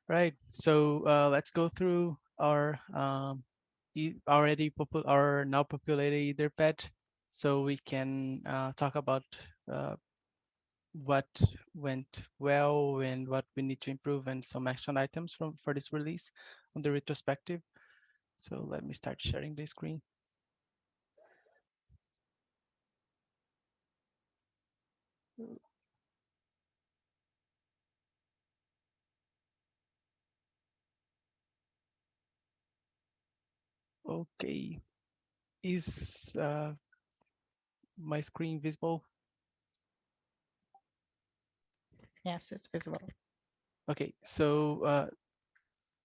Right. So let's go through our our now populated Etherpad, so we can talk about uh, what went well and what we need to improve and some action items from for this release on the retrospective. So let me start sharing the screen. Okay. Is my screen visible? Yes, it's visible. Okay. So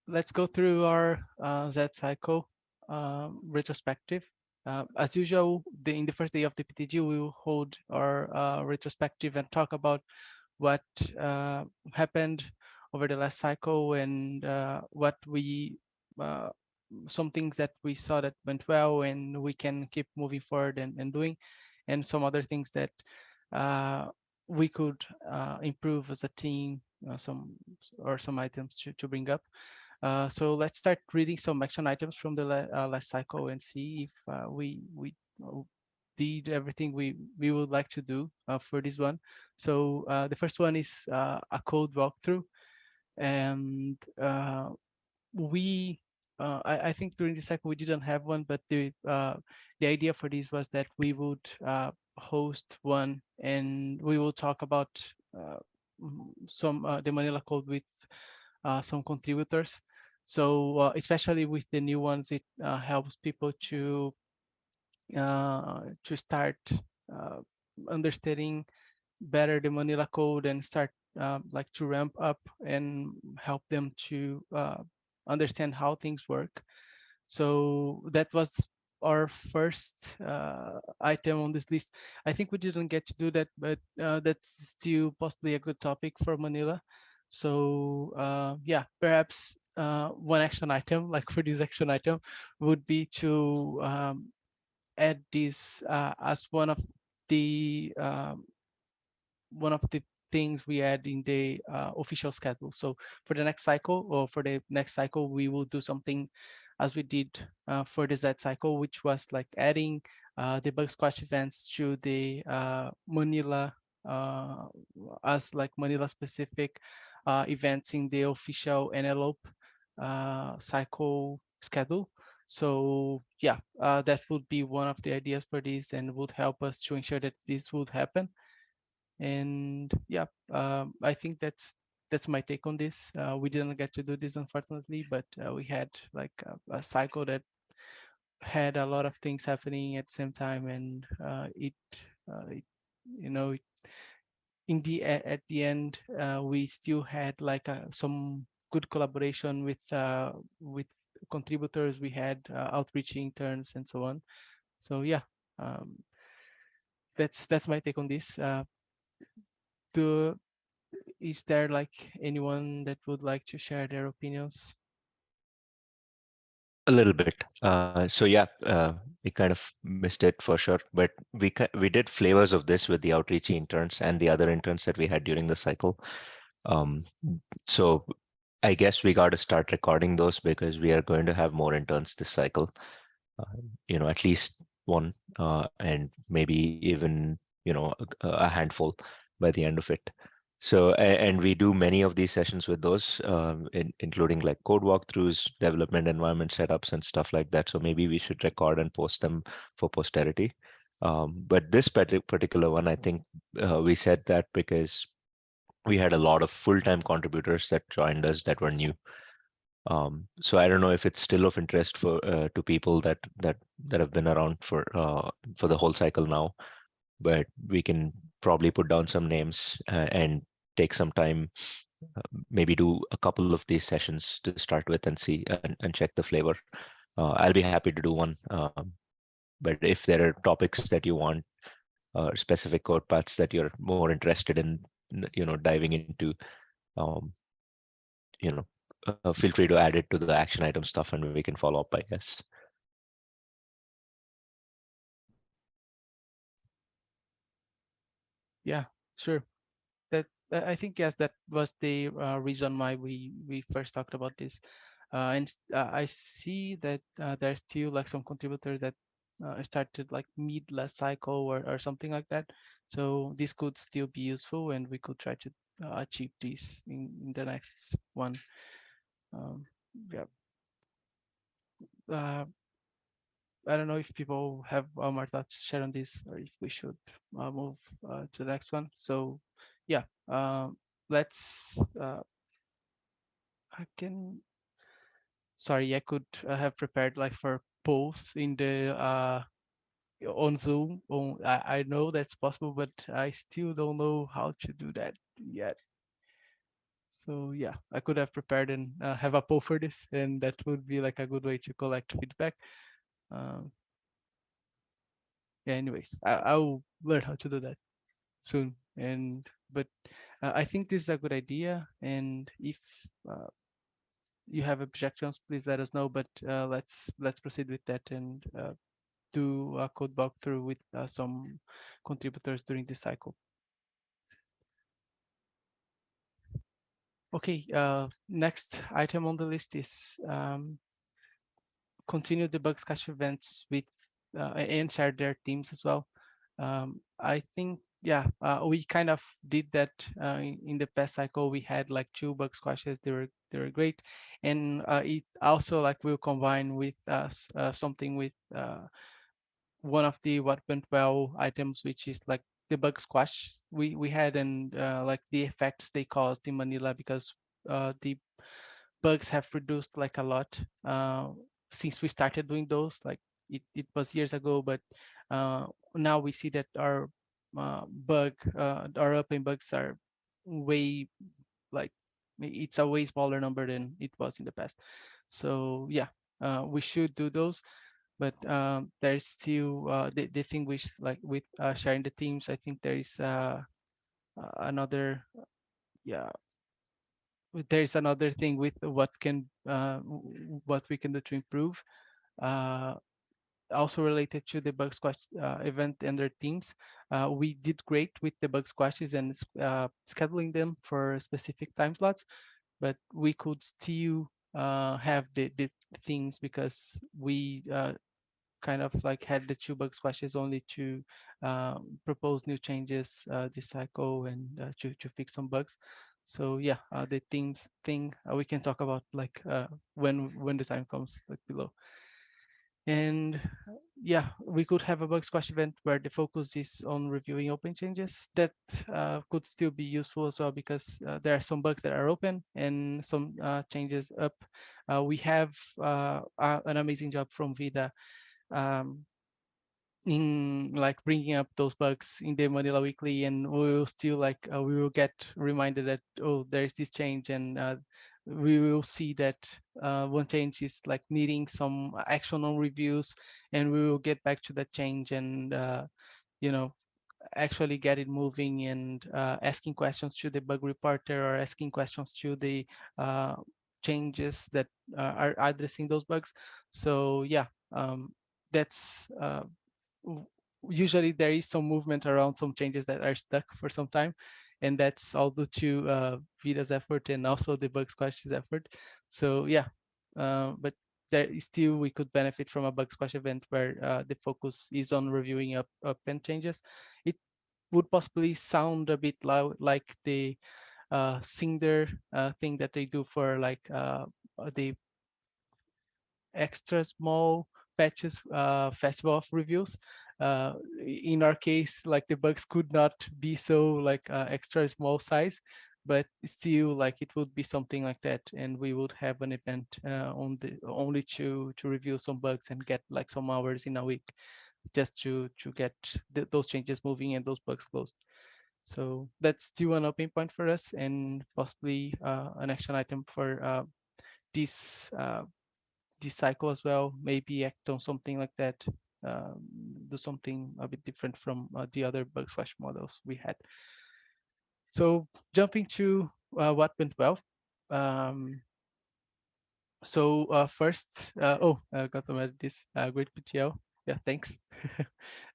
let's go through our Z cycle retrospective. As usual, in the first day of the PTG, we will hold our retrospective and talk about what happened over the last cycle and what we uh, some things that we saw that went well and we can keep moving forward and doing, and some other things that uh, we could improve as a team, some items to bring up. So let's start reading some action items from the last cycle and see if we did everything we would like to do for this one. So the first one is a code walkthrough, and we I think during the cycle we didn't have one, but the idea for this was that we would host one and we will talk about some the Manila code with some contributors. So especially with the new ones, it helps people to start uh, understanding better the Manila code and start like to ramp up and help them to understand how things work. So that was our first item on this list. I think we didn't get to do that, but that's still possibly a good topic for Manila. So yeah, perhaps one action item, like for this action item, would be to add this as the one of the things we add in the official schedule. So for the next cycle or for the next cycle, we will do something as we did for the Z cycle, which was like adding the bug squash events to the Manila uh, as like Manila specific events in the official NLOP cycle schedule. So yeah, that would be one of the ideas for this and would help us to ensure that this would happen. And yeah, I think that's my take on this. We didn't get to do this unfortunately, but we had like a cycle that had a lot of things happening at the same time, and it you know at the end we still had like some good collaboration with contributors. We had outreach interns and so on. So yeah, um, that's my take on this. Do Is there like anyone that would like to share their opinions? A little bit. So yeah, we kind of missed it for sure, but we did flavors of this with the outreach interns and the other interns that we had during the cycle. Um, so I guess we got to start recording those because we are going to have more interns this cycle. At least one, and maybe even a handful by the end of it. So, and we do many of these sessions with those, including like code walkthroughs, development environment setups, and stuff like that. So maybe we should record and post them for posterity. But this particular one, I think we said that because we had a lot of full-time contributors that joined us that were new. So I don't know if it's still of interest to people that have been around for the whole cycle now, but we can probably put down some names and take some time, maybe do a couple of these sessions to start with and see and check the flavor. I'll be happy to do one. But if there are topics that you want, specific code paths that you're more interested in, diving into, um, you know, feel free to add it to the action item stuff and we can follow up, I guess. Yeah, sure. That I think yes, that was the reason why we first talked about this. I see that there's still like some contributors that started like mid last cycle or something like that. So this could still be useful, and we could try to achieve this in the next one. Um, yeah. Uh, I don't know if people have more thoughts to share on this, or if we should move to the next one. So, yeah, let's. I can. Sorry, I could have prepared like for polls in the on Zoom. I know that's possible, but I still don't know how to do that yet. So yeah, I could have prepared and have a poll for this, and that would be like a good way to collect feedback. Um, yeah. Anyways, I'll learn how to do that soon. And but I think this is a good idea. And if uh, you have objections, please let us know. But let's proceed with that and do a code walkthrough with some contributors during this cycle. Okay, next item on the list is continue the bug scratch events with and share their teams as well. I think yeah, we kind of did that in the past cycle. We had like 2 bug squashes. They were great, and it also like will combine with something with one of the what went well items, which is like the bug squash we had, and like the effects they caused in Manila, because the bugs have reduced like a lot since we started doing those. Like it was years ago, but uh, now we see that our open bugs are way like it's a way smaller number than it was in the past. So yeah, we should do those, but there's still the thing with like with sharing the teams. I think there is another yeah there is another thing with what we can do to improve. Uh, Also related to the bug squash event and their teams, we did great with the bug squashes and scheduling them for specific time slots, but we could still have the things, because we kind of like had the 2 bug squashes only to propose new changes this cycle and to fix some bugs. So yeah, the themes thing we can talk about like when the time comes, like below. And yeah, we could have a bug squash event where the focus is on reviewing open changes. That could still be useful as well, because there are some bugs that are open and some changes up. We have an amazing job from Vida um, in like bringing up those bugs in the Manila Weekly, and we will still like we will get reminded that, oh, there's this change, and we will see that one change is like needing some action on reviews, and we will get back to that change and you know actually get it moving, and asking questions to the bug reporter, or asking questions to the uh, changes that are addressing those bugs. So yeah, that's w- usually there is some movement around some changes that are stuck for some time, and that's all due to Vida's effort and also the bug squash's effort. So yeah, but there is still we could benefit from a bug squash event where the focus is on reviewing up and changes. It would possibly sound a bit loud like the Cinder thing that they do for like the extra small patches festival of reviews. In our case, like the bugs could not be so like extra small size, but still like it would be something like that, and we would have an event on the only to review some bugs and get like some hours in a week just to get those changes moving and those bugs closed. So that's still an open point for us, and possibly an action item for this this cycle as well. Maybe act on something like that. Um, do something a bit different from the other bug slash models we had. So jumping to what went well. Um, First, got to add this great PTO. Yeah, thanks.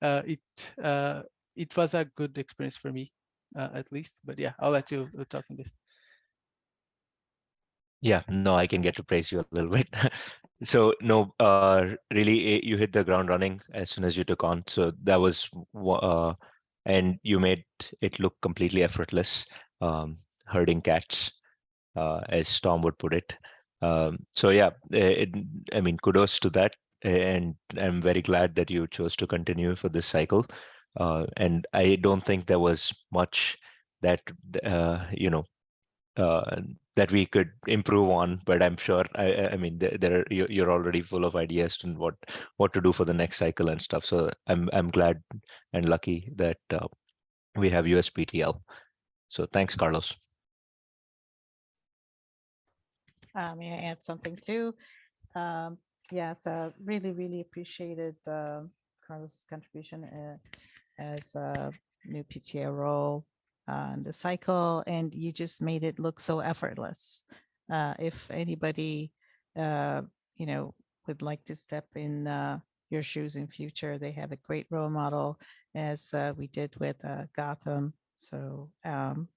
uh, it uh, it was a good experience for me. at least. But yeah, I'll let you talk on this. Yeah, no, I can get to praise you a little bit. So no, really, you hit the ground running as soon as you took on. So that was, and you made it look completely effortless, herding cats, as Tom would put it. So yeah, I mean, kudos to that, and I'm very glad that you chose to continue for this cycle. And I don't think there was much that you know that we could improve on, but I'm sure. I mean, there are, you're already full of ideas and what to do for the next cycle and stuff. So I'm glad and lucky that we have USPTL. So thanks, Carlos. May I add something too? Um, yes, really, really appreciated Carlos's contribution as a new PTA role in the cycle, and you just made it look so effortless. If anybody, uh, would like to step in your shoes in future, they have a great role model, as we did with Gotham. So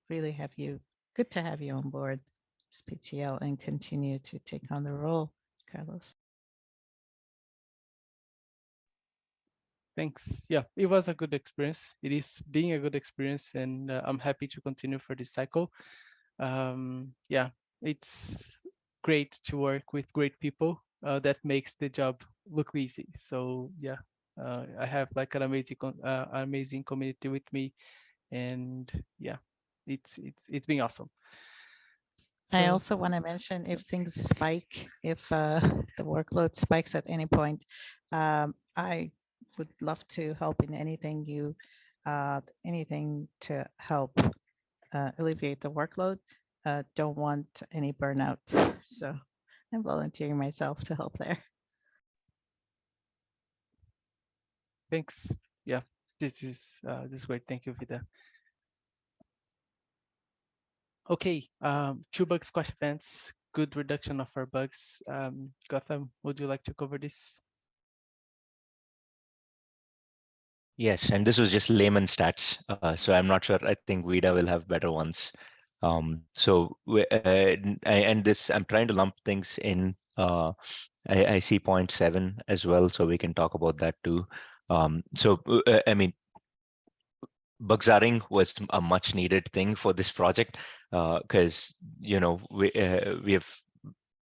really good to have you on board as PTL and continue to take on the role, Carlos. Thanks. Yeah, it was a good experience. It is being a good experience, and I'm happy to continue for this cycle. Yeah, it's great to work with great people. That makes the job look easy. So yeah, I have like an amazing community with me, and yeah, it's been awesome. I So also want to mention, if things spike, if the workload spikes at any point, I would love to help in anything to help alleviate the workload. Don't want any burnout. So I'm volunteering myself to help there. thanks. Yeah, this is great. Thank you, Vida. Okay, two bug squash events, good reduction of our bugs. Gotham, would you like to cover this? Yes, and this was just layman stats, so I'm not sure. I think Vida will have better ones. So and this, I'm trying to lump things in. I see point 7 as well, so we can talk about that too. I mean, bugzaring was a much needed thing for this project, because we have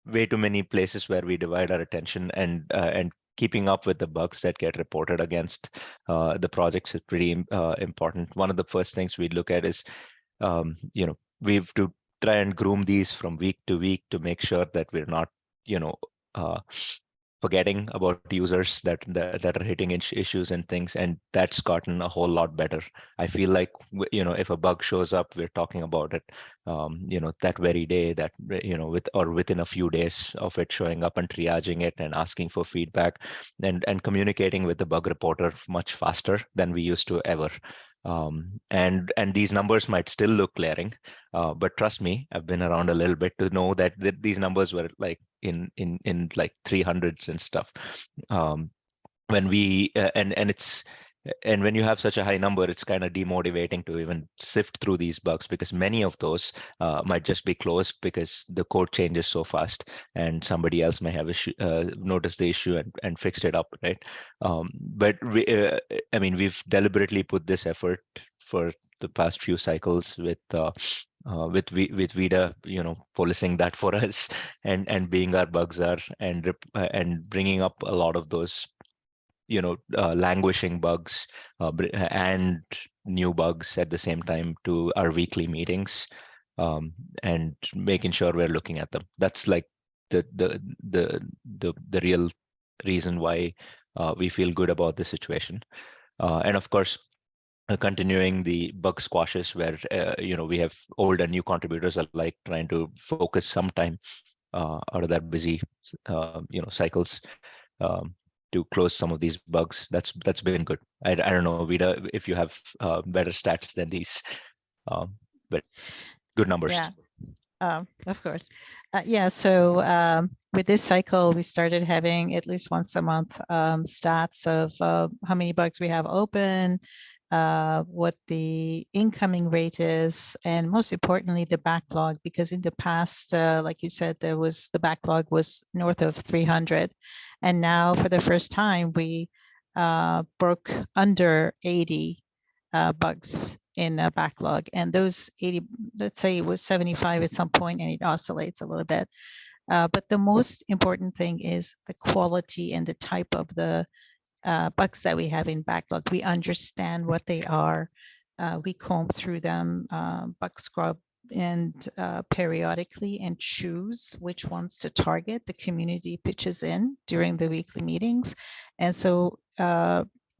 way too many places where we divide our attention, and keeping up with the bugs that get reported against the projects is pretty important. One of the first things we look at is, we have to try and groom these from week to week to make sure that we're not, you know, uh, forgetting about users that are hitting issues and things, and that's gotten a whole lot better. I feel like, if a bug shows up, we're talking about it, that very day, that within a few days of it showing up, and triaging it and asking for feedback, and communicating with the bug reporter much faster than we used to ever. And these numbers might still look glaring, but trust me, I've been around a little bit to know that these numbers were like in like 300s and stuff. Um, when we and it's and when you have such a high number, it's kind of demotivating to even sift through these bugs, because many of those might just be closed because the code changes so fast, and somebody else may have noticed the issue and fixed it up, right? But I mean, we've deliberately put this effort for the past few cycles with Vida, policing that for us, and being our bugs are, and bringing up a lot of those, languishing bugs, and new bugs at the same time to our weekly meetings, and making sure we're looking at them. That's like the the the real reason why we feel good about the situation. And of course, continuing the bug squashes, where we have old and new contributors alike trying to focus some time out of their busy cycles, to close some of these bugs. That's been good. I don't know, Vida, if you have better stats than these, but good numbers. Yeah, of course. Yeah, so with this cycle, we started having at least once a month stats of how many bugs we have open, what the incoming rate is, and most importantly, the backlog, because in the past, like you said, the backlog was north of 300. And now for the first time, we broke under 80 bugs in a backlog. And those 80, let's say it was 75 at some point, and it oscillates a little bit. But the most important thing is the quality and the type of the bugs that we have in backlog. We understand what they are. We comb through them, bug scrub, and periodically, and choose which ones to target. The community pitches in during the weekly meetings. And so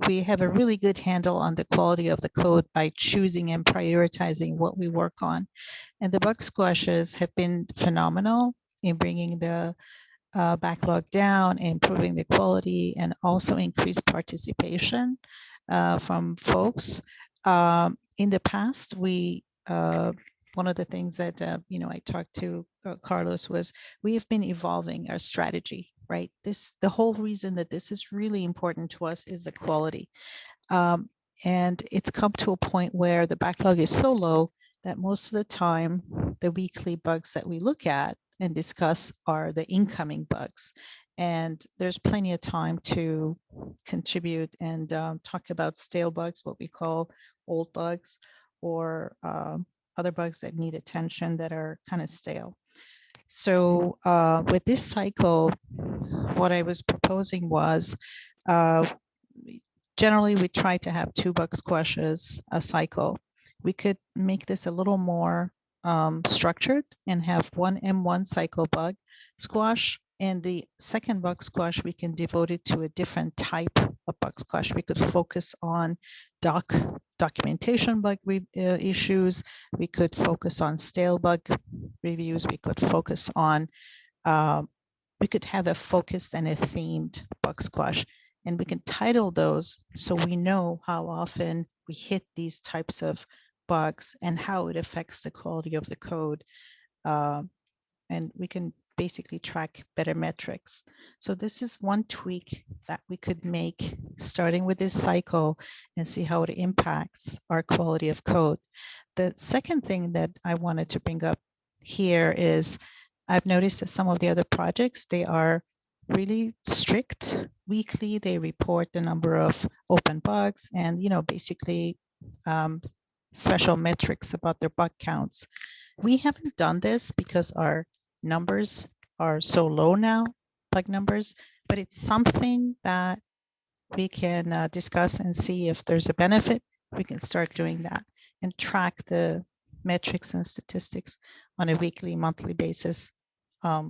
we have a really good handle on the quality of the code by choosing and prioritizing what we work on. And the bug squashes have been phenomenal in bringing the backlog down, improving the quality, and also increase participation from folks. In the past, one of the things that I talked to Carlos was we have been evolving our strategy. Right, the whole reason that this is really important to us is the quality. And it's come to a point where the backlog is so low that most of the time, the weekly bugs that we look at and discuss are the incoming bugs. And there's plenty of time to contribute and talk about stale bugs, what we call old bugs, or other bugs that need attention that are kind of stale. So with this cycle, what I was proposing was generally we try to have 2 bug squashes a cycle. We could make this a little more structured and have one M1 cycle bug squash, and the second bug squash we can devote it to a different type of bug squash. We could focus on documentation bug issues. We could focus on stale bug reviews. We could focus on we could have a focused and a themed bug squash, and we can title those so we know how often we hit these types of bugs and how it affects the quality of the code. And we can basically track better metrics. So this is one tweak that we could make starting with this cycle and see how it impacts our quality of code. The second thing that I wanted to bring up here is I've noticed that some of the other projects, they are really strict. Weekly, they report the number of open bugs and, basically special metrics about their bug counts. We haven't done this because our numbers are so low now, bug numbers, but it's something that we can discuss and see if there's a benefit. We can start doing that and track the metrics and statistics on a weekly, monthly basis,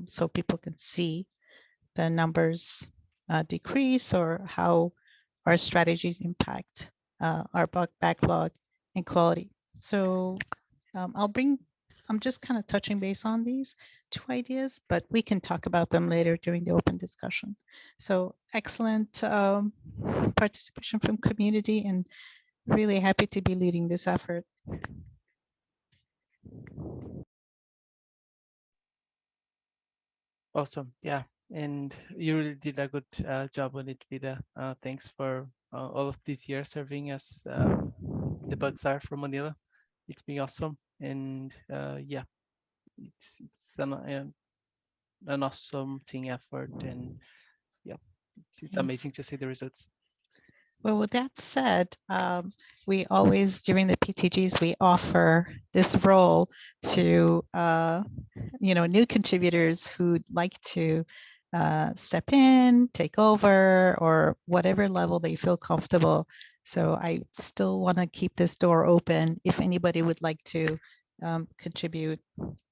so people can see the numbers decrease or how our strategies impact our bug backlog and quality. So I'm just kind of touching base on these 2 ideas, but we can talk about them later during the open discussion. So excellent participation from community, and really happy to be leading this effort. Awesome. Yeah. And you really did a good job on it, Vida. Thanks for all of these years serving as the bug czar from Manila. It's been awesome. And yeah, it's an awesome team effort. And yeah, it's amazing to see the results. Well, with that said, we always, during the PTGs, we offer this role to, new contributors who'd like to step in, take over, or whatever level they feel comfortable. So I still want to keep this door open if anybody would like to contribute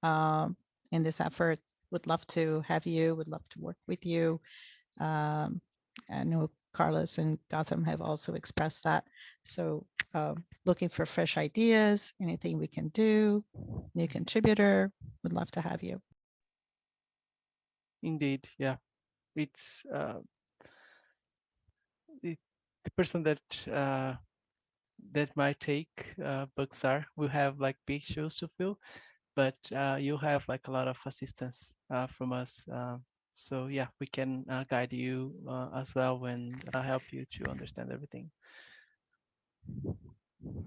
in this effort. Would love to have you, would love to work with you. I know Carlos and Gotham have also expressed that. So looking for fresh ideas, anything we can do, new contributor, would love to have you. Indeed. Yeah. It's the person that might take Bugsar will have like big shoes to fill, but you'll have like a lot of assistance from us. So yeah, we can guide you as well and help you to understand everything.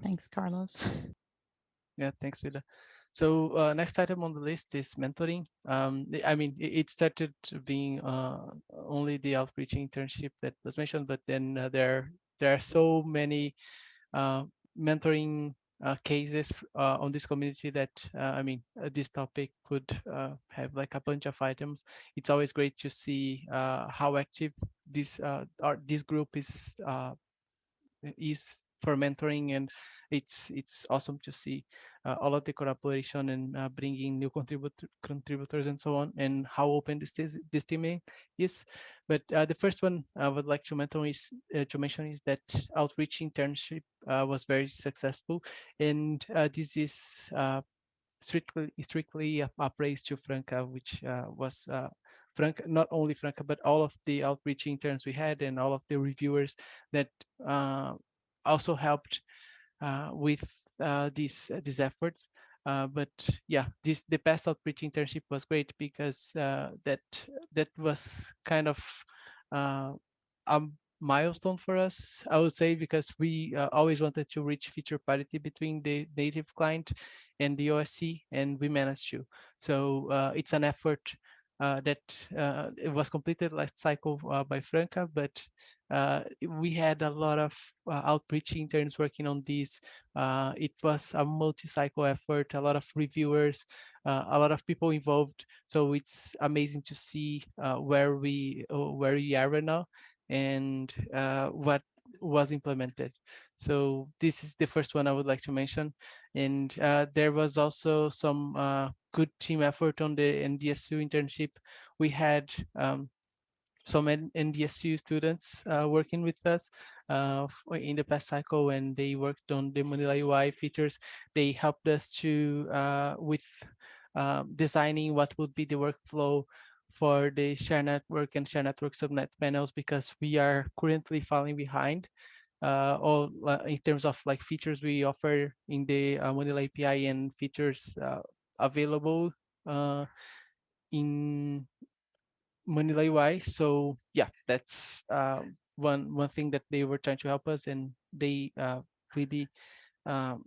Thanks, Carlos. Yeah, thanks, Vida. So next item on the list is mentoring. I mean, it started being only the outreach internship that was mentioned, but then there are so many uh, mentoring cases on this community that I mean, this topic could have like a bunch of items. It's always great to see how active this group is for mentoring, and it's awesome to see all of the collaboration and bringing new contributors and so on, and how open this team is. But the first one I would like to mention is that outreach internship was very successful, and this is strictly a praise to Franca, which was Franca, not only Franca, but all of the outreach interns we had and all of the reviewers that uh, also helped with these efforts. But yeah, the past outreach internship was great because that was kind of uh, a milestone for us, I would say, because we always wanted to reach feature parity between the native client and the OSC, and we managed to. So it's an effort that it was completed last cycle by Franca, but we had a lot of outreach interns working on this. It was a multi-cycle effort, a lot of reviewers, a lot of people involved. So it's amazing to see where we are right now, and what was implemented. So this is the first one I would like to mention. And there was also some good team effort on the NDSU internship. We had some NDSU students working with us in the past cycle when they worked on the Manila UI features. They helped us to with designing what would be the workflow for the share network and share network subnet panels, because we are currently falling behind all in terms of like features we offer in the Manila API and features available in Manila UI. So yeah, that's one thing that they were trying to help us, and they really um,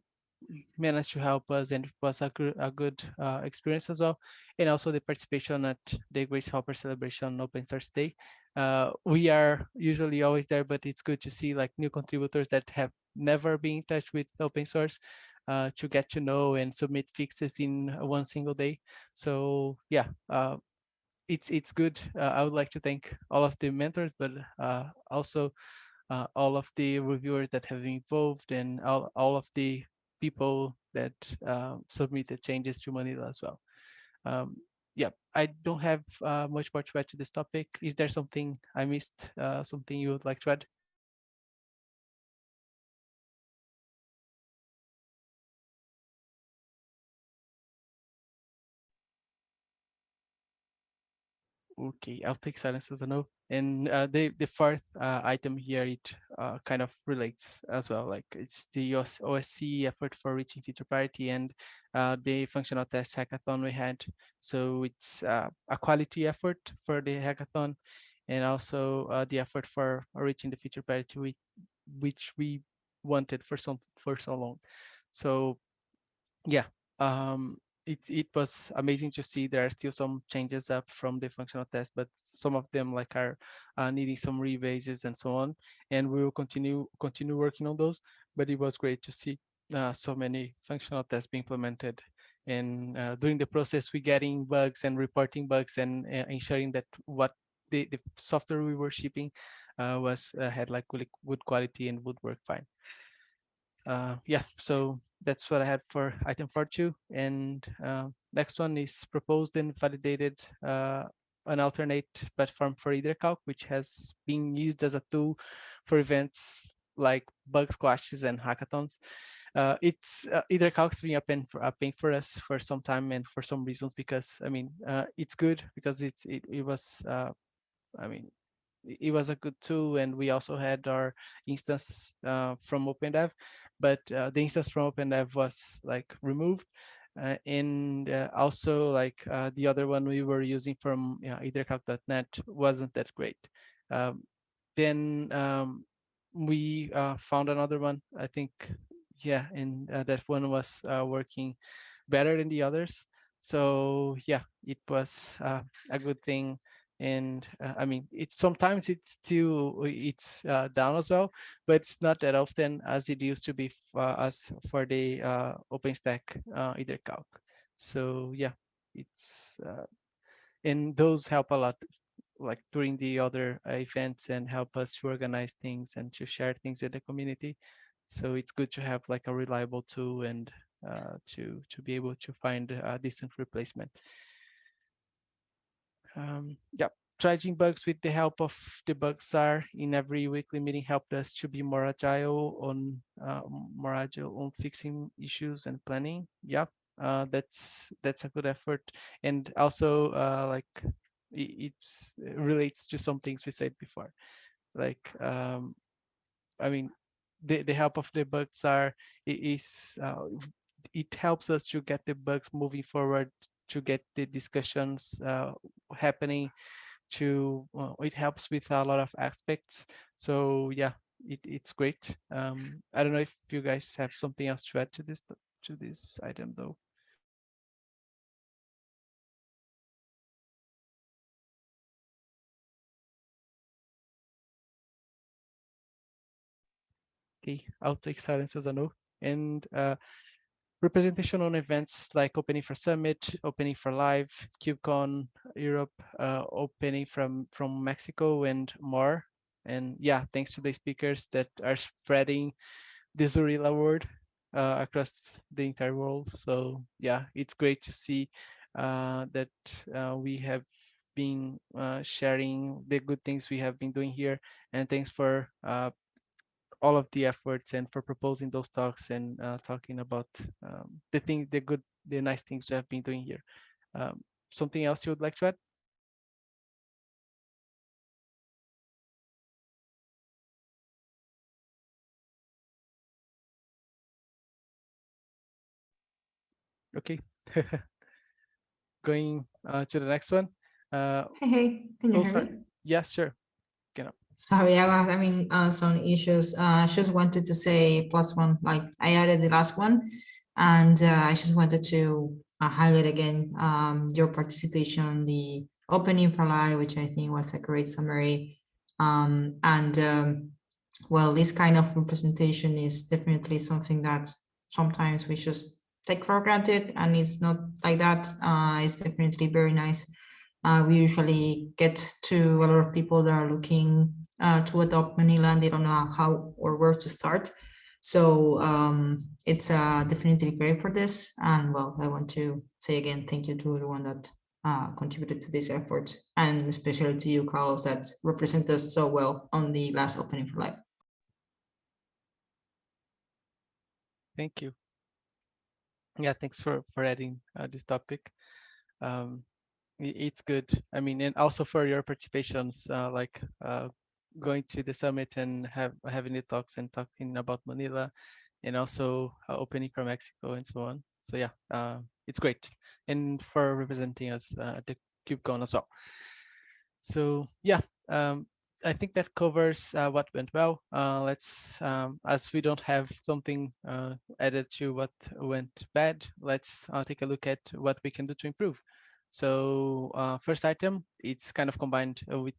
managed to help us, and it was a good experience as well. And also the participation at the Grace Hopper Celebration Open Source Day. We are usually always there, but it's good to see like new contributors that have never been in touch with open source to get to know and submit fixes in one single day. So yeah, it's good. I would like to thank all of the mentors, but also all of the reviewers that have been involved, and all of the people that submitted changes to Manila as well. Um, yeah, I don't have much more to add to this topic. Is there something I missed? Something you would like to add? Okay, I'll take silence as a no. And the fourth item here, it kind of relates as well. Like it's the OSC effort for reaching feature parity, and the functional test hackathon we had. So it's a quality effort for the hackathon, and also the effort for reaching the feature parity which we wanted for so long. So yeah, it was amazing to see there are still some changes up from the functional test, but some of them like are needing some rebases and so on, and we will continue working on those. But it was great to see so many functional tests being implemented, and during the process we getting bugs and reporting bugs, and ensuring that what the software we were shipping was had like really good quality and would work fine. Yeah, so that's what I had for item 4.2. And next one is proposed and validated an alternate platform for EtherCalc, which has been used as a tool for events like bug squashes and hackathons. It's EtherCalc's been a pain for us for some time and for some reasons, because I mean it's good because it was I mean it was a good tool, and we also had our instance from OpenDev, but the instance from OpenDev was like removed, and also like the other one we were using from ethercalc.net wasn't that great. Um, then we found another one. I think yeah, and that one was working better than the others. So yeah, it was a good thing. And I mean, it's sometimes it's down as well, but it's not that often as it used to be as for the OpenStack either calc. So yeah, it's and those help a lot, like during the other events, and help us to organize things and to share things with the community. So it's good to have like a reliable tool and to be able to find a decent replacement. Yeah, tracking bugs with the help of the bug czar in every weekly meeting helped us to be more agile on fixing issues and planning. Yeah, that's a good effort, and also it's it relates to some things we said before, like I mean, the help of the bugs are is it helps us to get the bugs moving forward, to get the discussions happening, to it helps with a lot of aspects. So yeah, it's great. I don't know if you guys have something else to add to this item though. Okay, I'll take silence as a no. And representation on events like Opening for Summit, Opening for Live, KubeCon Europe, Opening from Mexico, and more. And yeah, thanks to the speakers that are spreading the Zorilla word across the entire world. So yeah, it's great to see that we have been sharing the good things we have been doing here. And thanks for all of the efforts and for proposing those talks and talking about the nice things we have been doing here. Um, Something else you would like to add? Okay, going to the next one. Uh, Hey, can you oh, hear sorry. me? Yes, sure. Get up. Sorry, I was having some issues. Just wanted to say plus one, like I added the last one, and I just wanted to highlight again your participation on the opening for live, which I think was a great summary. And well, this kind of representation is definitely something that sometimes we just take for granted, and it's not like that. It's definitely very nice. We usually get to a lot of people that are looking to adopt Manila and they don't know how or where to start. So it's definitely great for this. And well, I want to say again, thank you to everyone that contributed to this effort, and especially to you, Carlos, that represent us so well on the last opening for live. Thank you. Yeah, thanks for adding this topic. Um, it's good. I mean, and also for your participations, like going to the summit and having the talks and talking about Manila, and also opening for Mexico and so on. So yeah, it's great, and for representing us at the KubeCon as well. So yeah, um, I think that covers what went well. Let's, as we don't have something added to what went bad, let's take a look at what we can do to improve. So first item, it's kind of combined with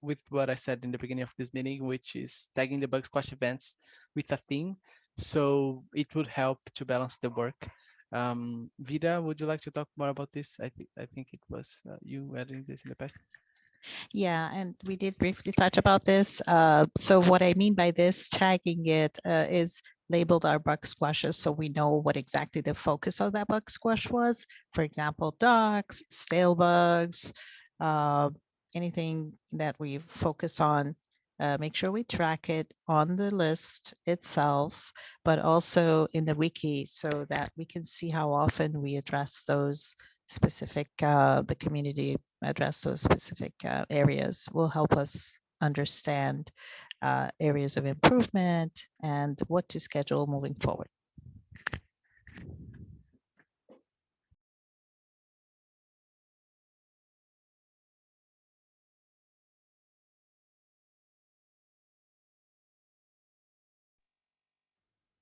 with what I said in the beginning of this meeting, which is tagging the bug squash events with a theme. So it would help to balance the work. Vida, would you like to talk more about this? I think it was you adding this in the past. Yeah, and we did briefly touch about this. So what I mean by this, tagging it is labeled our bug squashes so we know what exactly the focus of that bug squash was. For example, docs, stale bugs, uh, anything that we focus on. Make sure we track it on the list itself, but also in the wiki so that we can see how often we address those specific, the community address those specific areas will help us understand areas of improvement and what to schedule moving forward.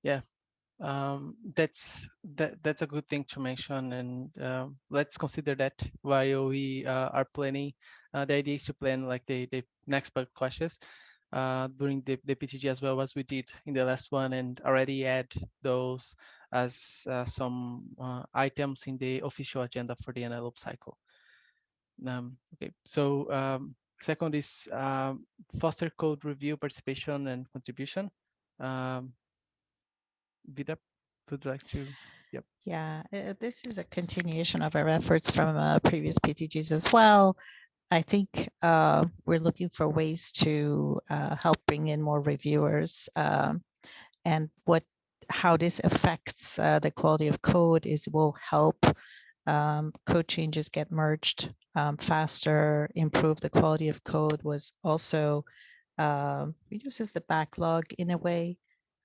Yeah, That's a good thing to mention, and let's consider that while we are planning. The idea is to plan like the next bug questions during the PTG as well as we did in the last one, and already add those as some items in the official agenda for the antelope cycle. Okay, so second is foster code review, participation, and contribution. Um, Vida, would like to? Yep. Yeah, this is a continuation of our efforts from previous PTGs as well. I think we're looking for ways to help bring in more reviewers, and how this affects the quality of code is will help code changes get merged faster, improve the quality of code, was also reduces the backlog in a way.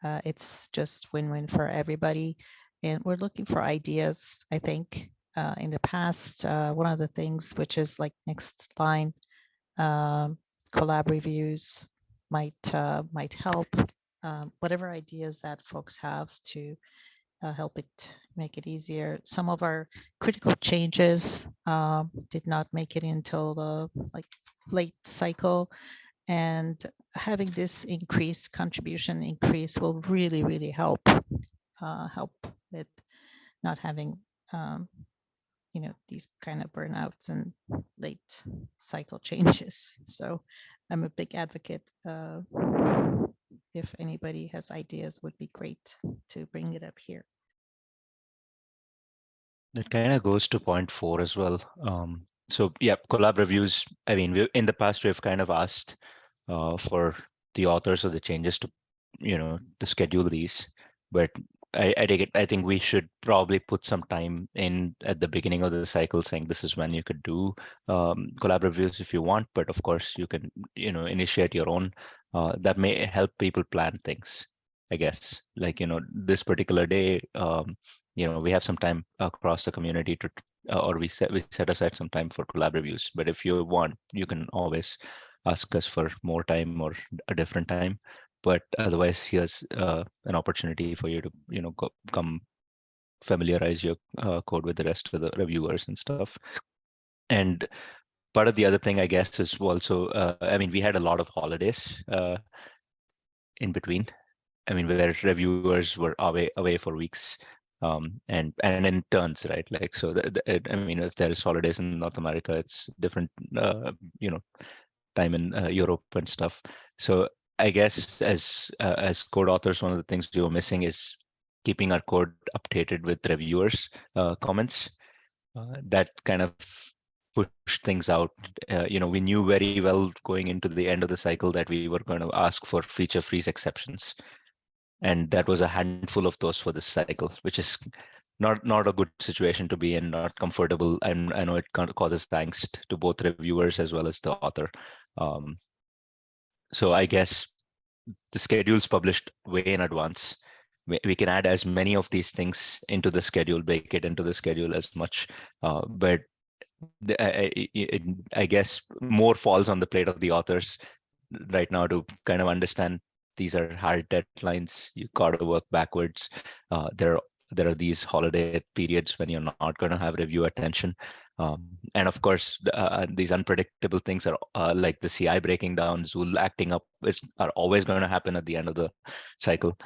It's just win-win for everybody. And we're looking for ideas, I think. In the past, one of the things which is like next line, collab reviews might help. Whatever ideas that folks have to help it make it easier. Some of our critical changes did not make it until the late cycle, and having this contribution increase will really help with not having these kind of burnouts and late cycle changes. So I'm a big advocate. If anybody has ideas, would be great to bring it up here. That kind of goes to point 4 as well. So yeah, collab reviews. I mean, in the past we've kind of asked for the authors of the changes to, to schedule these, but I take it. I think we should probably put some time in at the beginning of the cycle, saying this is when you could do collab reviews if you want. But of course, you can, initiate your own. That may help people plan things. I guess, like this particular day. We have some time across the community to, or we set aside some time for collab reviews. But if you want, you can always ask us for more time or a different time. But otherwise, here's an opportunity for you to, come familiarize your code with the rest of the reviewers and stuff. And part of the other thing, I guess, is also, I mean, we had a lot of holidays in between. I mean, where reviewers were away for weeks, and in turns, right? Like, so I mean, if there's holidays in North America, it's different, time in Europe and stuff. So I guess as code authors, one of the things we were missing is keeping our code updated with reviewers' comments. That kind of pushed things out. We knew very well going into the end of the cycle that we were going to ask for feature freeze exceptions, and that was a handful of those for this cycle, which is not a good situation to be in, not comfortable. And I know it causes angst to both reviewers as well as the author. Um, so I guess the schedule's published way in advance. We can add as many of these things into the schedule, bake it into the schedule as much, but I guess more falls on the plate of the authors right now to kind of understand these are hard deadlines. You got to work backwards. There are these holiday periods when you're not going to have review attention, and of course these unpredictable things are like the CI breaking down, Zool acting up are always going to happen at the end of the cycle.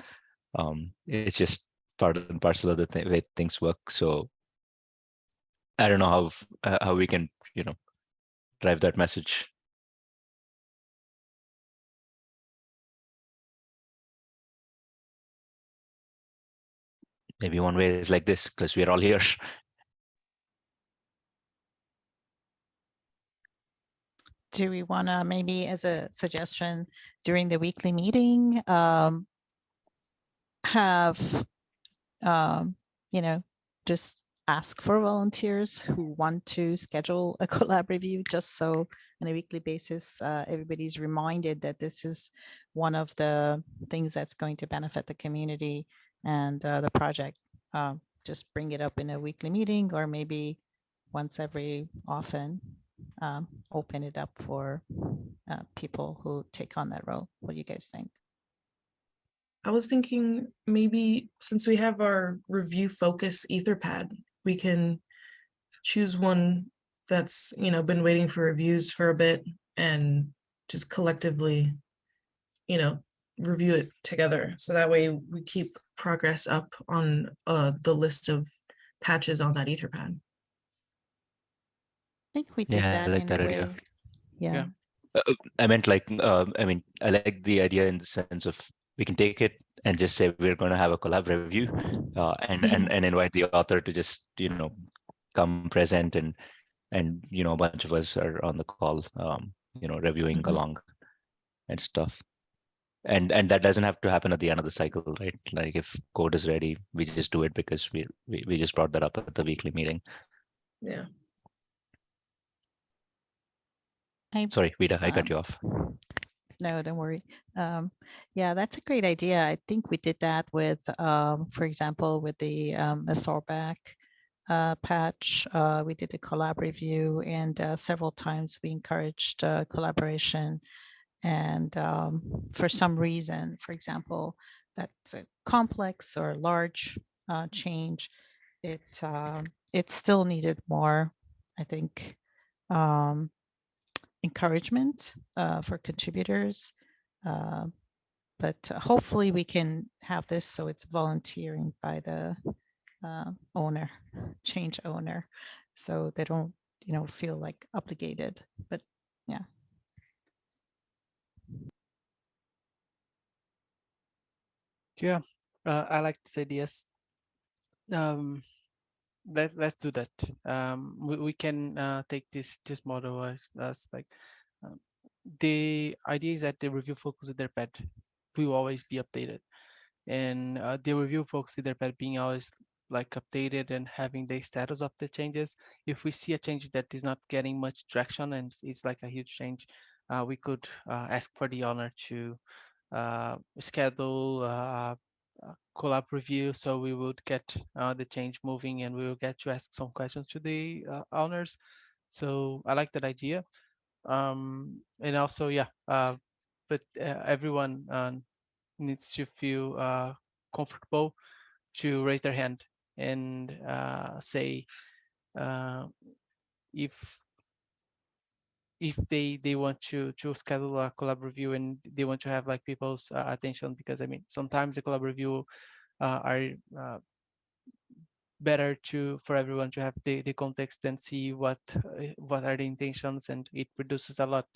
It's just part and parcel of the way things work. So I don't know how we can drive that message. Maybe one way is like this, because we're all here. Do we want to, maybe as a suggestion during the weekly meeting, have, just ask for volunteers who want to schedule a collab review, just so on a weekly basis, everybody's reminded that this is one of the things that's going to benefit the community and the project. Just bring it up in a weekly meeting, or maybe once every often, open it up for people who take on that role. What do you guys think? I was thinking maybe since we have our review focus Etherpad, we can choose one that's, you know, been waiting for reviews for a bit and just collectively, you know, review it together. So that way we keep progress up on the list of patches on that Etherpad. I think we did Yeah, I that like that idea. anyway. Yeah. Yeah. I meant like, I mean, I like the idea in the sense of we can take it and just say we're going to have a collab review, and invite the author to just, you know, come present, and you know, a bunch of us are on the call, you know, reviewing Mhm. along and stuff. And that doesn't have to happen at the end of the cycle, right? Like if code is ready, we just do it because we just brought that up at the weekly meeting. Yeah. Sorry, Vida, I cut Um, you off. No, don't worry. Yeah, that's a great idea. I think we did that with, for example, with the Masorback patch. We did a collab review, and several times we encouraged collaboration. And for some reason, for example, that's a complex or large change, it still needed more, I think, um, encouragement for contributors. Uh, but hopefully we can have this so it's volunteering by the owner, change owner, so they don't, you know, feel like obligated. But yeah. Yeah. I like this ideas. Let's do that. We can take this model as like um, the idea is that the review focus in their pad will always be updated, and the review focus in their pad being always like updated and having the status of the changes. If we see a change that is not getting much traction and it's like a huge change, we could ask for the owner to schedule collab review, so we would get the change moving and we will get to ask some questions to the owners. So I like that idea. And also, yeah, but everyone needs to feel comfortable to raise their hand and say uh, if they want to schedule a collab review and they want to have like people's attention, because I mean sometimes the collab review are better to for everyone to have the context and see what are the intentions, and it reduces a lot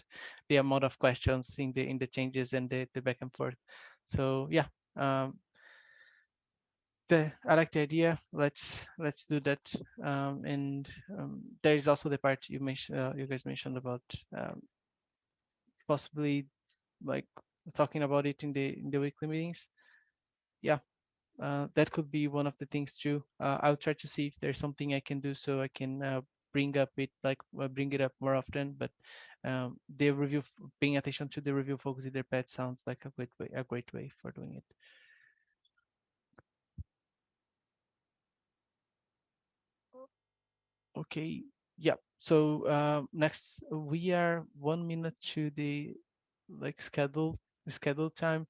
the amount of questions in the changes and the back and forth. So yeah, um, I like the idea. Let's do that. And there is also the part you mentioned, you guys mentioned about possibly like talking about it in the weekly meetings. Yeah, that could be one of the things too. I'll try to see if there's something I can do so I can bring it up more often. But the review, paying attention to the review focus in their pet sounds like a great way for doing it. Okay, yeah. So next we are 1 minute to the like schedule time.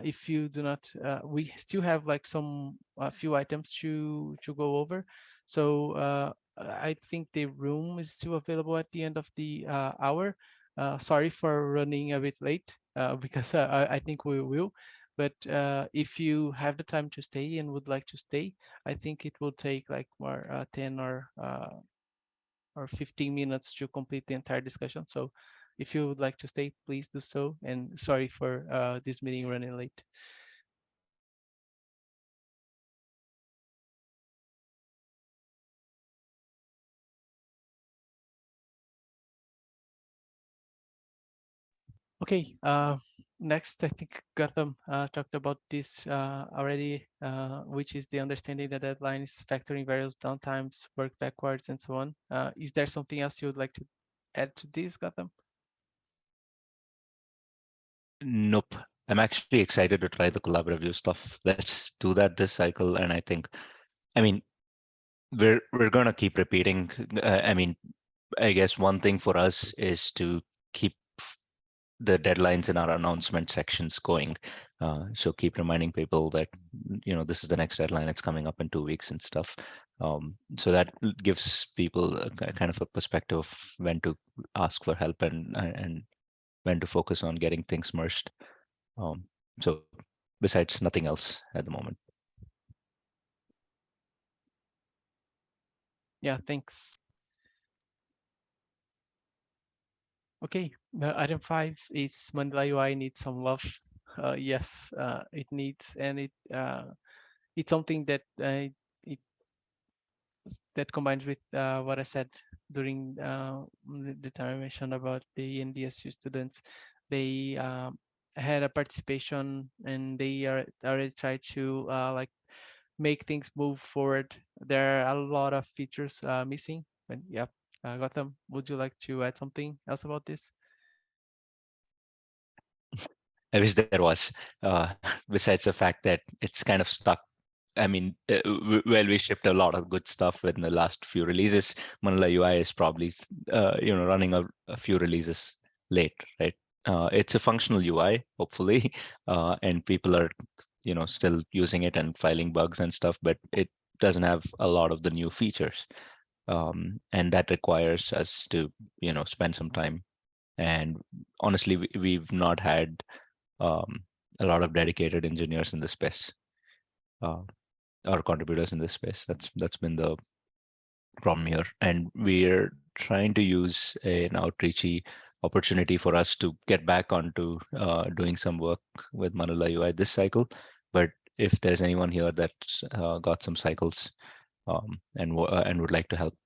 If you do not, we still have like some a few items to go over. So I think the room is still available at the end of the hour. Sorry for running a bit late because I think we will. But if you have the time to stay and would like to stay, I think it will take like more 10 or 15 minutes to complete the entire discussion. So if you would like to stay, please do so. And sorry for this meeting running late. Okay, next I think Gotham talked about this already, which is the understanding that deadlines, factoring various downtimes, work backwards, and so on. Is there something else you would like to add to this, Gotham? Nope. I'm actually excited to try the collab review stuff. Let's do that this cycle. And I think, I mean, we're gonna keep repeating. I mean, I guess one thing for us is to keep the deadlines in our announcement sections going. So keep reminding people that, this is the next deadline. It's coming up in 2 weeks and stuff. So that gives people kind of a perspective of when to ask for help and when to focus on getting things merged. So besides nothing else at the moment. Yeah, thanks. Okay, item 5 is Manila UI needs some love. Yes, it needs, and it's something that it that combines with what I said during the time I mentioned about the NDSU students. They had a participation, and they are already tried to like make things move forward. There are a lot of features missing, but yeah. Gotham, would you like to add something else about this? I wish there was. Besides the fact that it's kind of stuck. I mean, well, we shipped a lot of good stuff in the last few releases. Manila UI is probably, running a few releases late, right? It's a functional UI, hopefully, and people are, still using it and filing bugs and stuff, but it doesn't have a lot of the new features, and that requires us to, spend some time. And honestly, we've not had um, a lot of dedicated engineers in this space, uh, or contributors in this space. That's been the problem here, and we're trying to use an outreachy opportunity for us to get back onto doing some work with Manila UI this cycle. But if there's anyone here that's got some cycles, and would like to help,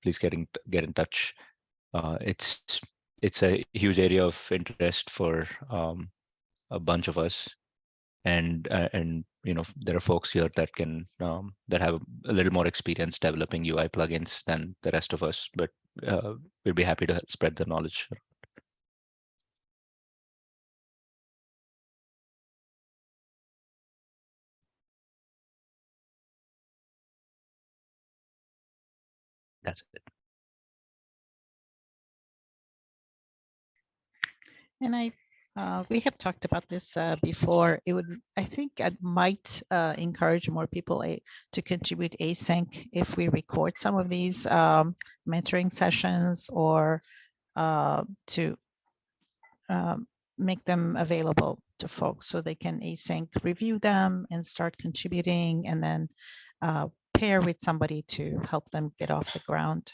please get in touch. It's a huge area of interest for a bunch of us, and there are folks here that can that have a little more experience developing UI plugins than the rest of us, but we'd be happy to spread the knowledge. That's it. And we have talked about this before. I think it might encourage more people to contribute async if we record some of these mentoring sessions, or to make them available to folks so they can async review them and start contributing, and then pair with somebody to help them get off the ground.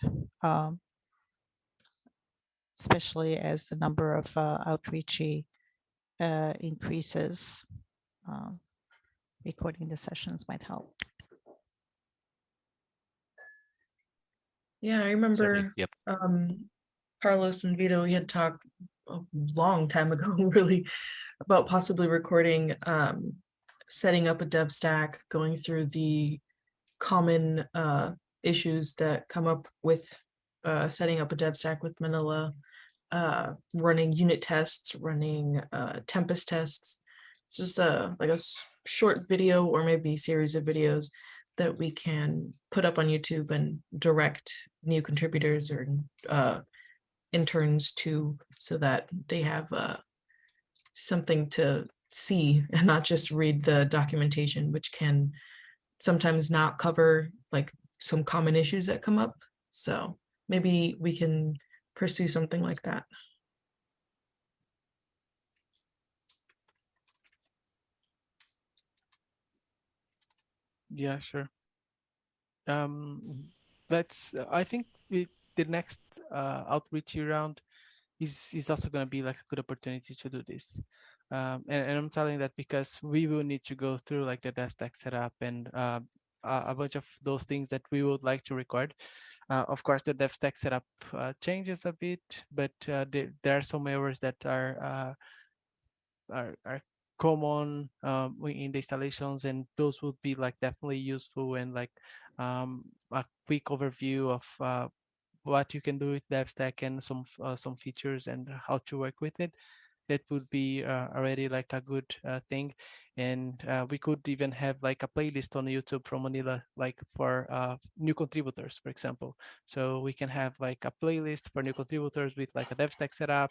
Especially as the number of outreachy increases, recording the sessions might help. Yeah, I Certainly. remember Yep. Carlos and Vito, we had talked a long time ago, really, about possibly recording, setting up a dev stack, going through the common issues that come up with setting up a dev stack with Manila, running unit tests, running Tempest tests. Just like a short video, or maybe series of videos that we can put up on YouTube and direct new contributors or interns to, so that they have something to see and not just read the documentation, which can sometimes not cover like some common issues that come up. So maybe we can pursue something like that. Yeah, sure. Let's. I think the next outreach round is also going to be like a good opportunity to do this. And I'm telling that because we will need to go through like the dev stack setup and a bunch of those things that we would like to record. Of course, the dev stack setup changes a bit, but there are some errors that are common in the installations, and those would be like definitely useful, and like a quick overview of what you can do with DevStack and some features and how to work with it. That would be already like a good thing. And we could even have like a playlist on YouTube from Manila, like for new contributors, for example. So we can have like a playlist for new contributors with like a DevStack setup,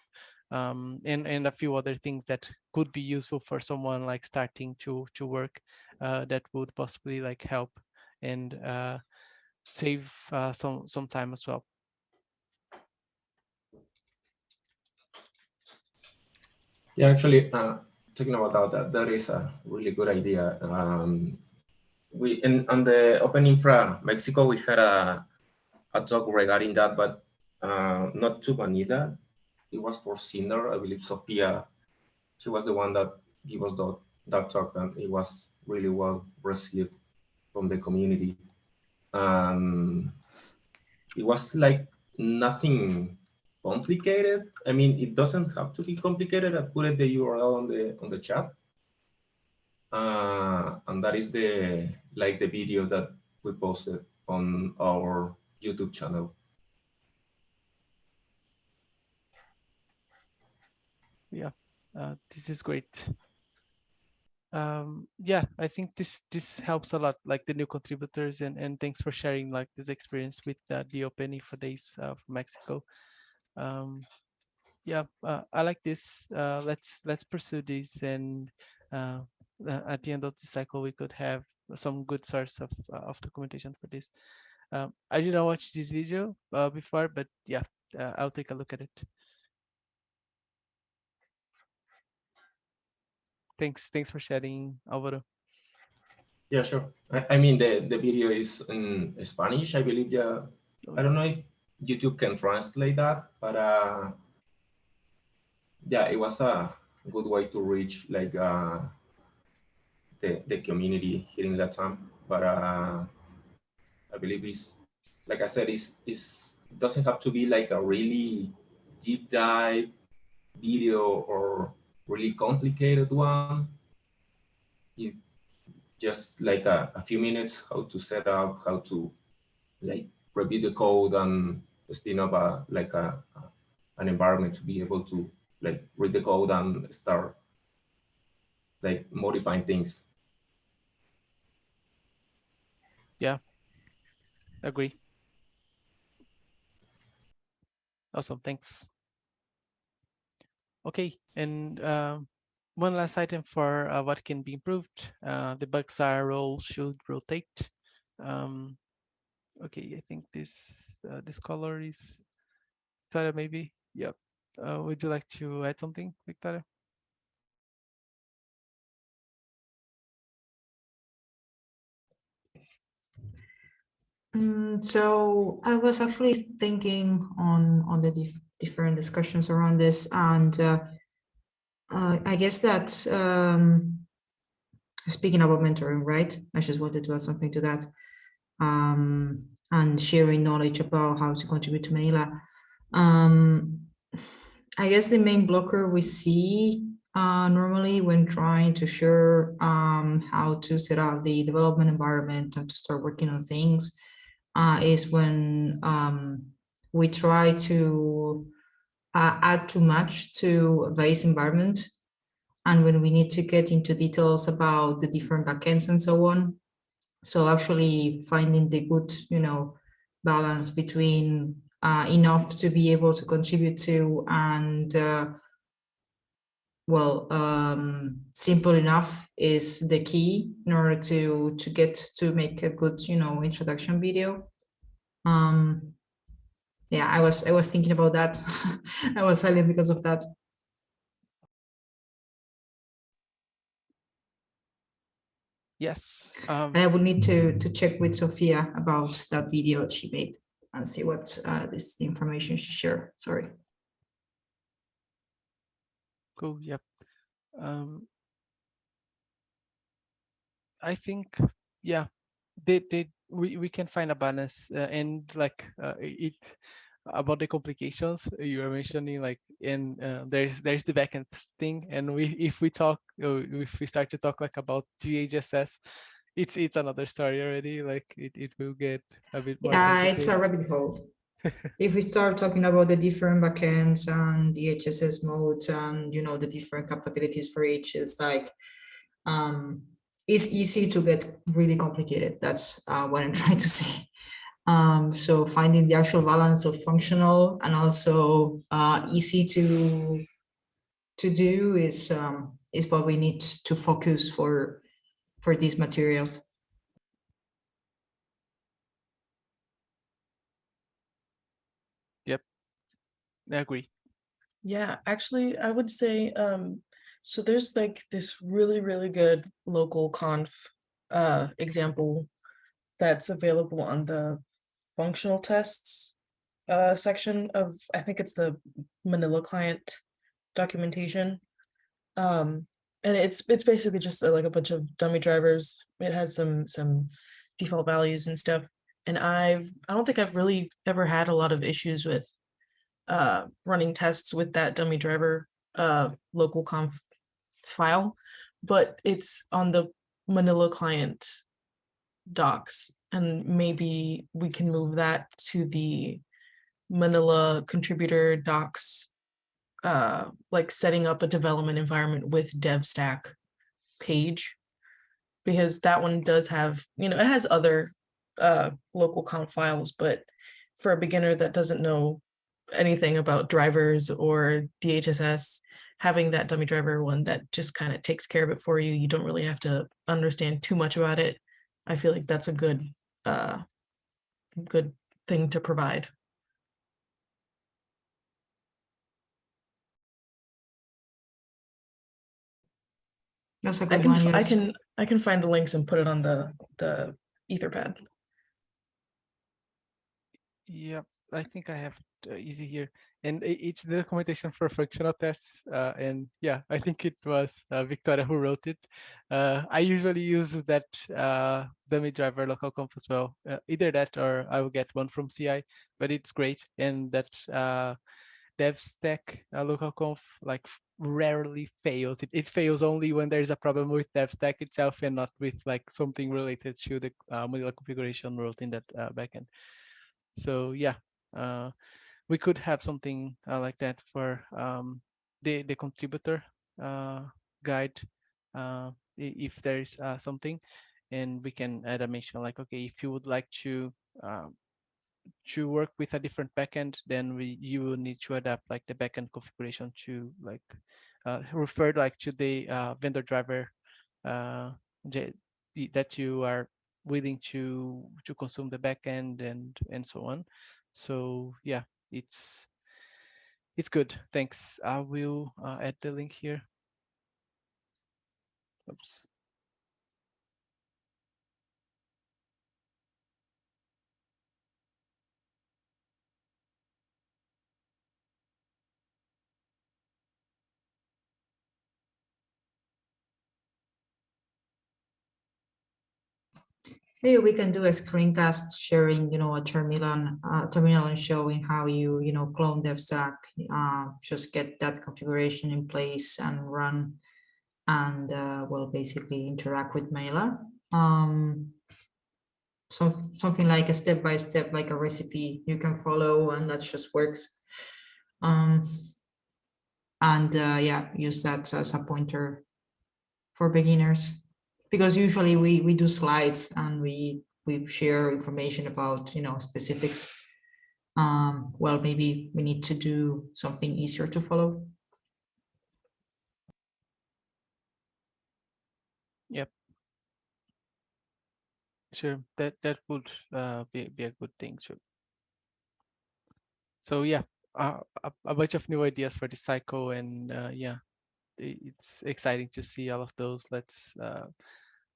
and a few other things that could be useful for someone like starting to work, that would possibly like help and save some time as well. Yeah, actually, talking about that is a really good idea. We on the Open Infra Mexico, we had a talk regarding that, but not to Manila. It was for Cinder, I believe. Sophia, she was the one that gave us that talk, and it was really well received from the community. It was like nothing complicated. I mean, it doesn't have to be complicated. I put the URL on the chat, and that is the video that we posted on our YouTube channel. Yeah, this is great. Yeah, I think this helps a lot, like the new contributors, and thanks for sharing like this experience with the Open Info Days from Mexico. Yeah, I like this. Let's pursue this, and at the end of the cycle, we could have some good source of documentation for this. I did not watch this video before, but yeah, I'll take a look at it. Thanks for sharing, Alvaro. Yeah, sure. I mean, the video is in Spanish, I believe. Yeah, I don't know if YouTube can translate that, but yeah, it was a good way to reach like the community here in Latam. But I believe it's, like I said, it doesn't have to be like a really deep dive video or really complicated one. It just like a few minutes, how to set up, how to like review the code and spin up an environment to be able to like read the code and start like modifying things. Yeah, agree. Awesome, thanks. Okay, and one last item for what can be improved. The bugsar role should rotate. Okay, I think this color is Victoria, maybe. Yep. Would you like to add something, Victoria? So I was actually thinking on the different discussions around this, and I guess that speaking about mentoring, right? I just wanted to add something to that, and sharing knowledge about how to contribute to Manila. I guess the main blocker we see normally when trying to share how to set up the development environment and to start working on things is when we try to add too much to a base environment, and when we need to get into details about the different backends and so on. So actually finding the good, balance between enough to be able to contribute to and simple enough is the key in order to get to make a good, introduction video. Yeah, I was thinking about that. I was silent because of that. Yes. And I would need to check with Sophia about that video she made and see what this information she shared. Sorry. Cool. Yep. I think, yeah, we can find a balance, and like it about the complications you were mentioning, like, and there's the backend thing, and if we start to talk like about GHSS, it's another story already. Like it will get a bit more Yeah, it's a complicated. rabbit hole. If we start talking about the different backends and the HSS modes and the different capabilities for each, is like it's easy to get really complicated. That's what I'm trying to say. So finding the actual balance of functional and also easy to to do is what we need to focus for these materials. Yep, I agree. Yeah, actually, I would say so there's like this really, really good local conf example that's available on the functional tests section of, I think it's the Manila client documentation. And it's basically just like a bunch of dummy drivers. It has some default values and stuff. And I don't think I've really ever had a lot of issues with running tests with that dummy driver local conf file, but it's on the Manila client docs, and maybe we can move that to the Manila contributor docs, like setting up a development environment with DevStack page, because that one does have, it has other local conf files, but for a beginner that doesn't know anything about drivers or DHSS, having that dummy driver one that just kind of takes care of it for you, you don't really have to understand too much about it. I feel like that's a good good thing to provide. That's a good one. Yes. I can find the links and put it on the Etherpad. Yep, I think I have it, easy here, and it's the documentation for functional tests. And yeah, I think it was Victoria who wrote it. I usually use that dummy driver local conf as well. Either that or I will get one from CI, but it's great. And that DevStack local conf like rarely fails. It fails only when there is a problem with DevStack itself and not with like something related to the modular configuration wrote in that backend. So yeah, we could have something like that for the contributor guide if there is something, and we can add a mention like, okay, if you would like to work with a different backend, then you will need to adapt like the backend configuration to like refer like to the vendor driver that you are willing to consume the backend and so on. So yeah, it's good. Thanks. I will add the link here. Oops. Maybe we can do a screencast sharing, a terminal and showing how you, clone DevStack, just get that configuration in place and run, and will basically interact with Manila. Something like a step-by-step, like a recipe you can follow, and that just works. And yeah, use that as a pointer for beginners, because usually we do slides and we share information about specifics. Well, maybe we need to do something easier to follow. Yep. Sure. That would be a good thing. Sure. So yeah, a bunch of new ideas for the cycle, and yeah, it's exciting to see all of those. Let's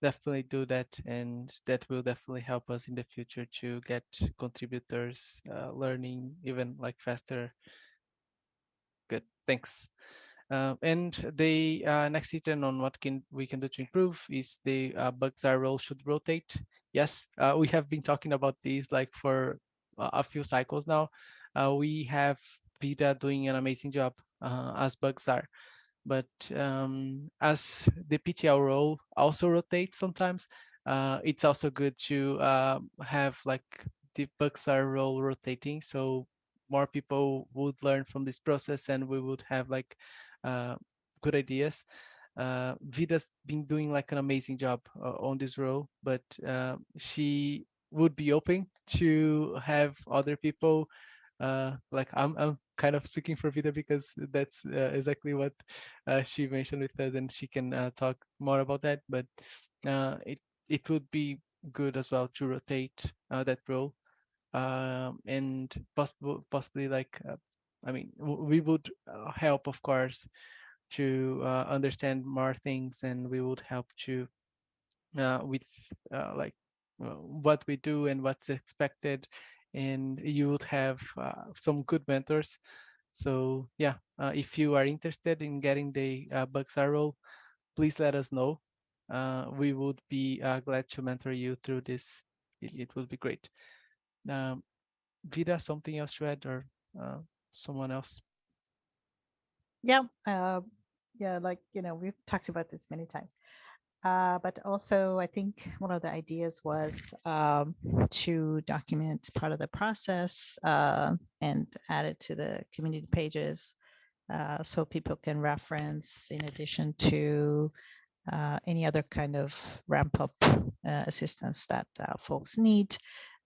definitely do that, and that will definitely help us in the future to get contributors learning even like faster. Good, thanks. And the next item on what we can do to improve is the bugs our role should rotate. Yes, we have been talking about these like for a few cycles now. We have Vida doing an amazing job as bugs are, but as the PTL role also rotates sometimes, it's also good to have like the Bugsar role rotating, so more people would learn from this process and we would have like good ideas. Vida's been doing like an amazing job on this role, but she would be open to have other people like I'm kind of speaking for Vida because that's exactly what she mentioned with us, and she can talk more about that. But it would be good as well to rotate that role, and possibly like I mean we would help, of course, to understand more things, and we would help to with like what we do and what's expected, and you would have some good mentors. So yeah, if you are interested in getting the Bugsar role, please let us know. We would be glad to mentor you through this. It would be great. Um, Vida, something else to add, or someone else? Yeah. Yeah. Like, we've talked about this many times. But also, I think one of the ideas was to document part of the process and add it to the community pages so people can reference in addition to any other kind of ramp up assistance that folks need.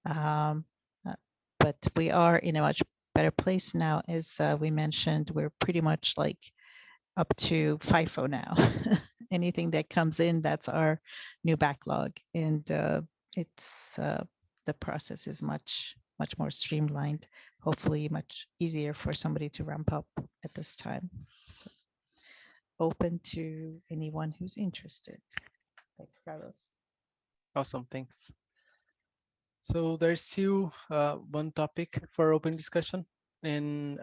Um, uh, but we are in a much better place now. As we mentioned, we're pretty much like up to FIFO now. Anything that comes in, that's our new backlog. And it's the process is much more streamlined, hopefully much easier for somebody to ramp up at this time. So open to anyone who's interested. Thanks, Carlos. Awesome, thanks. So there's still one topic for open discussion, and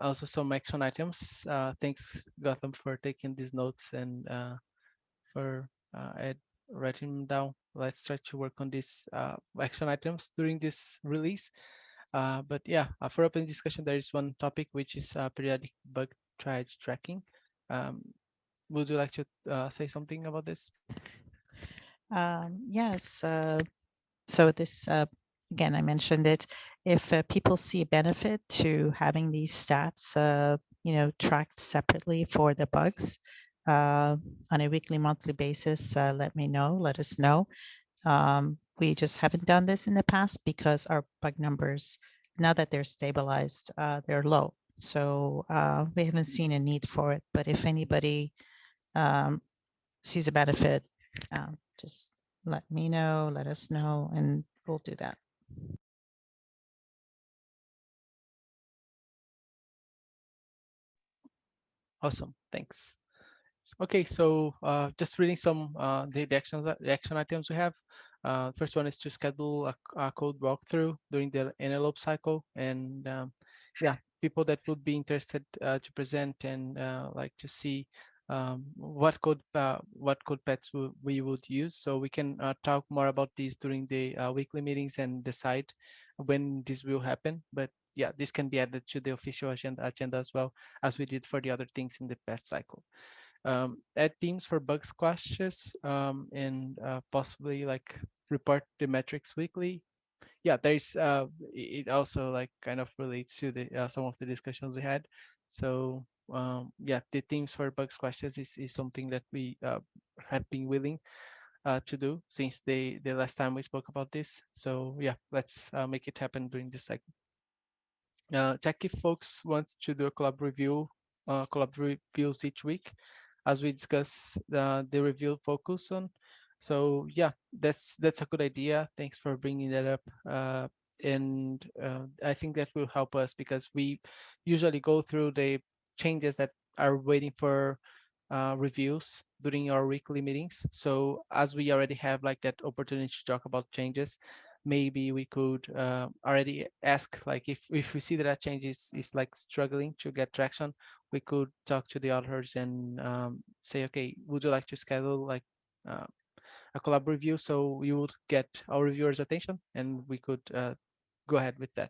also some action items. Thanks, Gotham, for taking these notes and for writing them down. Let's try to work on these action items during this release. But yeah, for open discussion, there is one topic which is periodic bug triage tracking. Um, would you like to say something about this? Yes. So this, again, I mentioned it. If people see a benefit to having these stats, tracked separately for the bugs on a weekly, monthly basis, let us know. We just haven't done this in the past because our bug numbers, now that they're stabilized, they're low. So we haven't seen a need for it. But if anybody sees a benefit, just let me know, let us know, and we'll do that. Awesome, thanks. Okay, so just reading some the action items we have. First one is to schedule a code walkthrough during the antelope cycle, and yeah, people that would be interested to present and like to see what code paths we would use. So we can talk more about these during the weekly meetings and decide when this will happen. But yeah, this can be added to the official agenda as well as we did for the other things in the past cycle. Add teams for bug squashes, and possibly like report the metrics weekly. Yeah, there's it also like kind of relates to the some of the discussions we had. So yeah, the teams for bug squashes is something that we have been willing to do since the last time we spoke about this. So yeah, let's make it happen during this cycle. Check if folks want to do a collab reviews each week, as we discuss the review focus on. So yeah, that's a good idea. Thanks for bringing that up. And I think that will help us because we usually go through the changes that are waiting for reviews during our weekly meetings. So as we already have like that opportunity to talk about changes, maybe we could already ask like if we see that a change is like struggling to get traction, we could talk to the authors and say, okay, would you like to schedule like uh, a collab review so you would get our reviewers attention, and we could go ahead with that.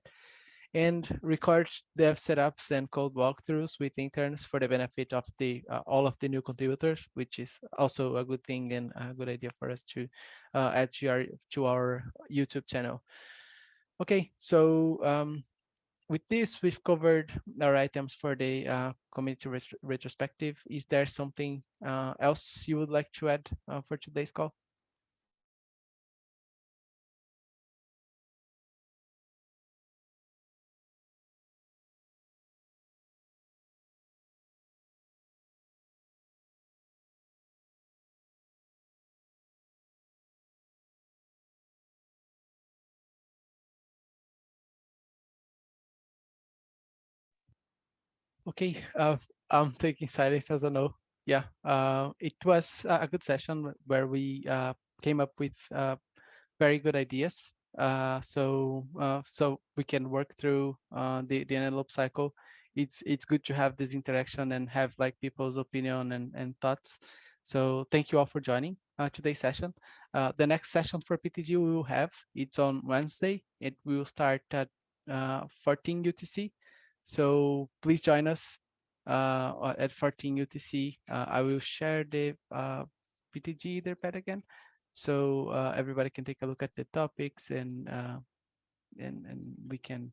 And record dev setups and code walkthroughs with interns for the benefit of the all of the new contributors, which is also a good thing and a good idea for us to add to our YouTube channel. Okay, so with this, we've covered our items for the community retrospective. Is there something else you would like to add for today's call? Okay, I'm taking silence as a no. Yeah, it was a good session where we came up with very good ideas. So we can work through the envelope cycle. It's good to have this interaction and have like people's opinion and thoughts. So thank you all for joining today's session. The next session for PTG we will have, it's on Wednesday. It will start at 14 UTC. So please join us at 14 UTC. I will share the PTG Etherpad again, so everybody can take a look at the topics and we can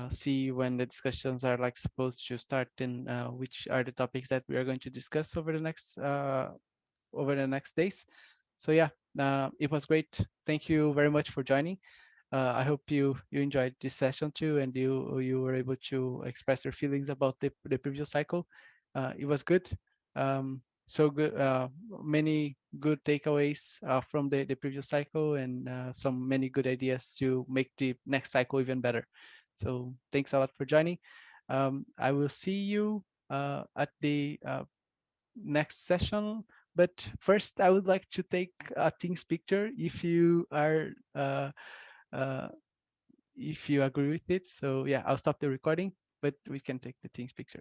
see when the discussions are like supposed to start and which are the topics that we are going to discuss over the next days. So yeah, it was great. Thank you very much for joining. I hope you enjoyed this session too, and you were able to express your feelings about the previous cycle. It was good. So good. Many good takeaways from the previous cycle, and some many good ideas to make the next cycle even better. So thanks a lot for joining. I will see you at the next session. But first, I would like to take a Teams picture uh, if you agree with it. So yeah, I'll stop the recording, but we can take the Teams picture.